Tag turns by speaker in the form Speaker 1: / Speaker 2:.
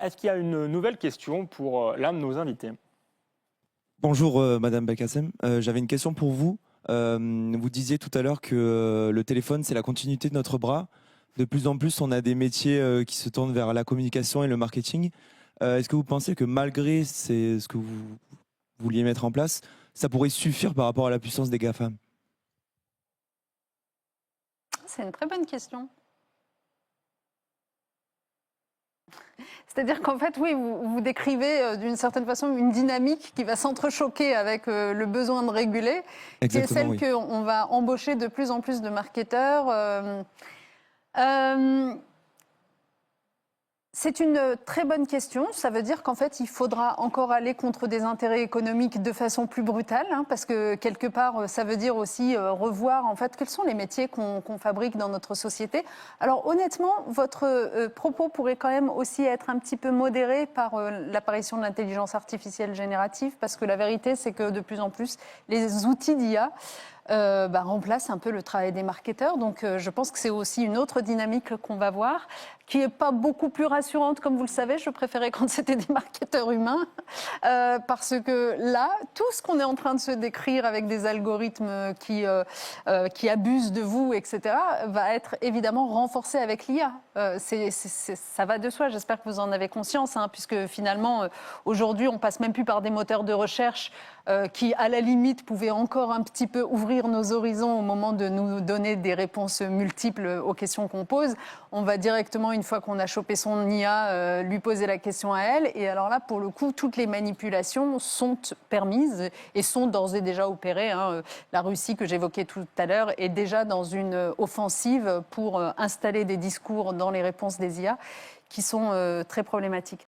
Speaker 1: est-ce qu'il y a une nouvelle question pour l'un de nos invités?
Speaker 2: Bonjour Madame Belkacem. J'avais une question pour vous. Vous disiez tout à l'heure que le téléphone, c'est la continuité de notre bras. De plus en plus, on a des métiers qui se tournent vers la communication et le marketing. Est-ce que vous pensez que malgré ce que vous vouliez mettre en place, ça pourrait suffire par rapport à la puissance des GAFAM?
Speaker 3: C'est une très bonne question. C'est-à-dire qu'en fait, oui, vous décrivez d'une certaine façon une dynamique qui va s'entrechoquer avec le besoin de réguler, qui est celle
Speaker 2: Oui.
Speaker 3: qu'on va embaucher de plus en plus de marketeurs. C'est une très bonne question. Ça veut dire qu'en fait, il faudra encore aller contre des intérêts économiques de façon plus brutale, hein, parce que quelque part, ça veut dire aussi revoir en fait quels sont les métiers qu'on fabrique dans notre société. Alors honnêtement, votre propos pourrait quand même aussi être un petit peu modéré par l'apparition de l'intelligence artificielle générative, parce que la vérité, c'est que de plus en plus, les outils d'IA remplace un peu le travail des marketeurs. Donc je pense que c'est aussi une autre dynamique qu'on va voir, qui n'est pas beaucoup plus rassurante, comme vous le savez. Je préférais quand c'était des marketeurs humains, parce que là, tout ce qu'on est en train de se décrire avec des algorithmes qui abusent de vous, etc., va être évidemment renforcé avec l'IA. Ça va de soi, j'espère que vous en avez conscience, hein, puisque finalement, aujourd'hui, on passe même plus par des moteurs de recherche qui, à la limite, pouvaient encore un petit peu ouvrir nos horizons au moment de nous donner des réponses multiples aux questions qu'on pose. On va directement, une fois qu'on a chopé son IA, lui poser la question à elle. Et alors là, pour le coup, toutes les manipulations sont permises et sont d'ores et déjà opérées, hein. La Russie, que j'évoquais tout à l'heure, est déjà dans une offensive pour installer des discours dans les réponses des IA qui sont très problématiques.